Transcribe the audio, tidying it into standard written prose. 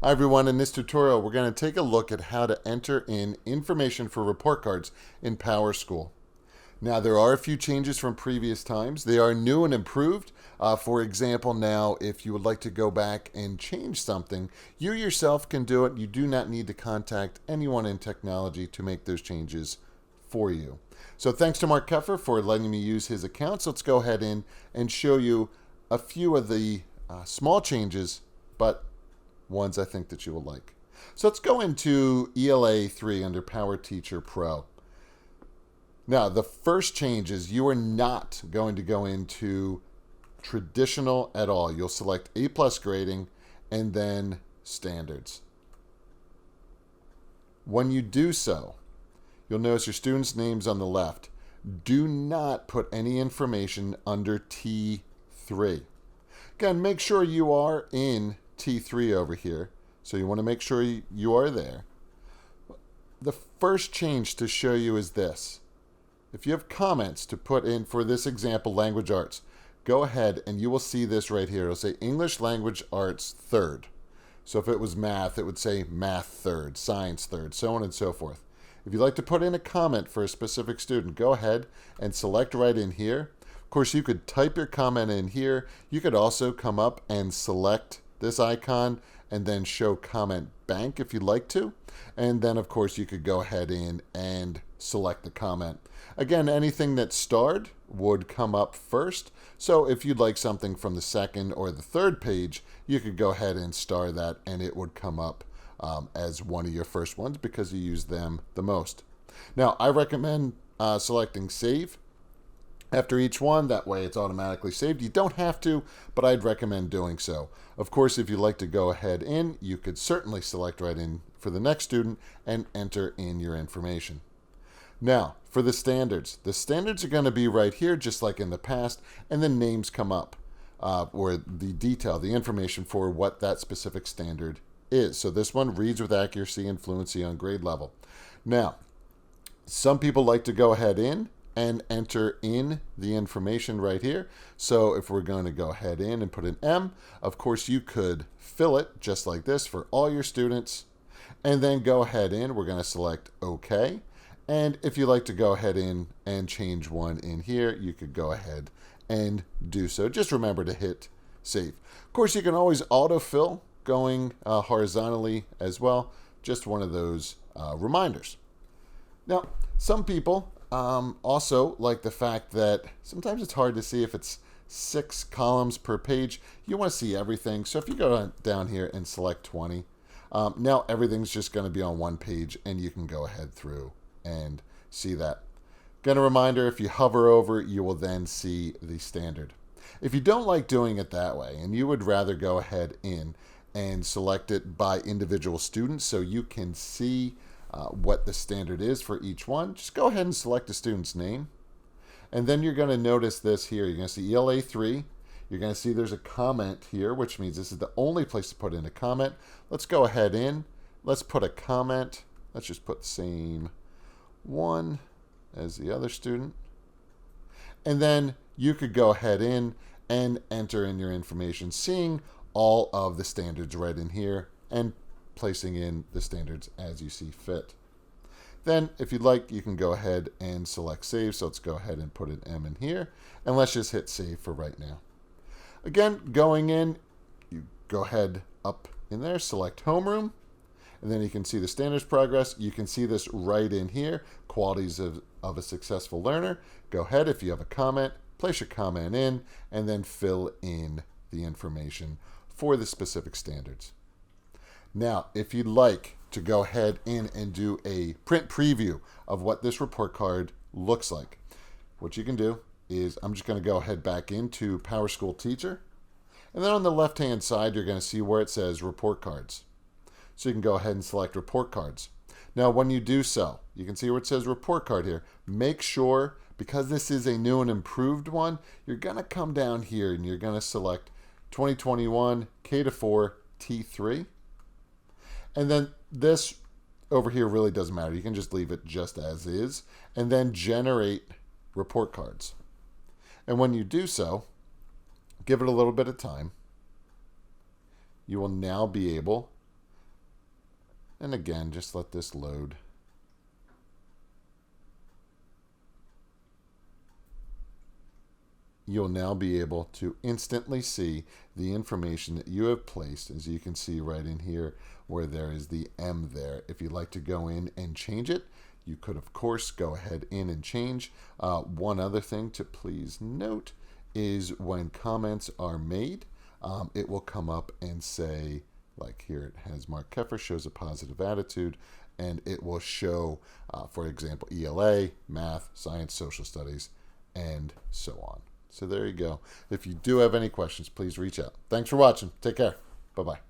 Hi everyone, in this tutorial we're going to take a look at how to enter in information for report cards in PowerSchool. Now there are a few changes from previous times. They are new and improved. For example, now if you would like to go back and change something, you yourself can do it. You do not need to contact anyone in technology to make those changes for you. So thanks to Mark Keffer for letting me use his account. So let's go ahead in and show you a few of the small changes, but ones I think that you will like. So let's go into ELA 3 under Power Teacher Pro. Now, the first change is you are not going to go into traditional at all. You'll select A+ grading and then standards. When you do so, you'll notice your students' names on the left. Do not put any information under T3. Again, make sure you are in T3 over here. So you want to make sure you are there. The first change to show you is this. If you have comments to put in, for this example, language arts, go ahead and you will see this right here. It'll say English language arts third. So if it was math, it would say math third, science third, so on and so forth. If you'd like to put in a comment for a specific student, go ahead and select right in here. Of course, you could type your comment in here. You could also come up and select this icon and then show comment bank if you'd like to. And then of course you could go ahead in and select the comment. Again, anything that's starred would come up first. So if you'd like something from the second or the third page, you could go ahead and star that and it would come up as one of your first ones because you use them the most. Now I recommend selecting save after each one. That way it's automatically saved. You don't have to, but I'd recommend doing so. Of course, if you'd like to go ahead in, you could certainly select right in for the next student and enter in your information. Now, for the standards are going to be right here, just like in the past, and then names come up, or the detail, the information for what that specific standard is. So this one reads with accuracy and fluency on grade level. Now, some people like to go ahead in and enter in the information right here. So if we're going to go ahead in and put an M, of course you could fill it just like this for all your students, and then go ahead in, we're going to select OK. And if you like to go ahead in and change one in here, you could go ahead and do so. Just remember to hit save. Of course, you can always autofill going horizontally as well. Just one of those reminders. Now, some people also like the fact that sometimes it's hard to see if it's 6 columns per page. You want to see everything. So if you go down here and select 20, now everything's just going to be on one page and you can go ahead through and see that. Again, a reminder, if you hover over, you will then see the standard. If you don't like doing it that way and you would rather go ahead in and select it by individual students so you can see what the standard is for each one, just go ahead and select the student's name. And then you're going to notice this here. You're going to see ELA 3. You're going to see there's a comment here, which means this is the only place to put in a comment. Let's go ahead in. Let's put a comment. Let's just put the same one as the other student. And then you could go ahead in and enter in your information, seeing all of the standards right in here and placing in the standards as you see fit. Then, if you'd like, you can go ahead and select save. So let's go ahead and put an M in here, and let's just hit save for right now. Again, going in, you go ahead up in there, select homeroom, and then you can see the standards progress. You can see this right in here, qualities of a successful learner. Go ahead, if you have a comment, place your comment in, and then fill in the information for the specific standards. Now, if you'd like to go ahead in and do a print preview of what this report card looks like, what you can do is I'm just going to go ahead back into PowerSchool Teacher. And then on the left-hand side, you're going to see where it says report cards. So you can go ahead and select report cards. Now, when you do so, you can see where it says report card here. Make sure, because this is a new and improved one, you're going to come down here and you're going to select 2021 K-4 T3. And then this over here really doesn't matter. You can just leave it just as is and then generate report cards. And when you do so, give it a little bit of time. You will now be able And again, just let this load. You'll now be able to instantly see the information that you have placed, as you can see right in here where there is the M there. If you'd like to go in and change it, you could, of course, go ahead in and change. One other thing to please note is when comments are made, it will come up and say, like here it has Mark Keffer shows a positive attitude, and it will show, for example, ELA, math, science, social studies, and so on. So there you go. If you do have any questions, please reach out. Thanks for watching. Take care. Bye-bye.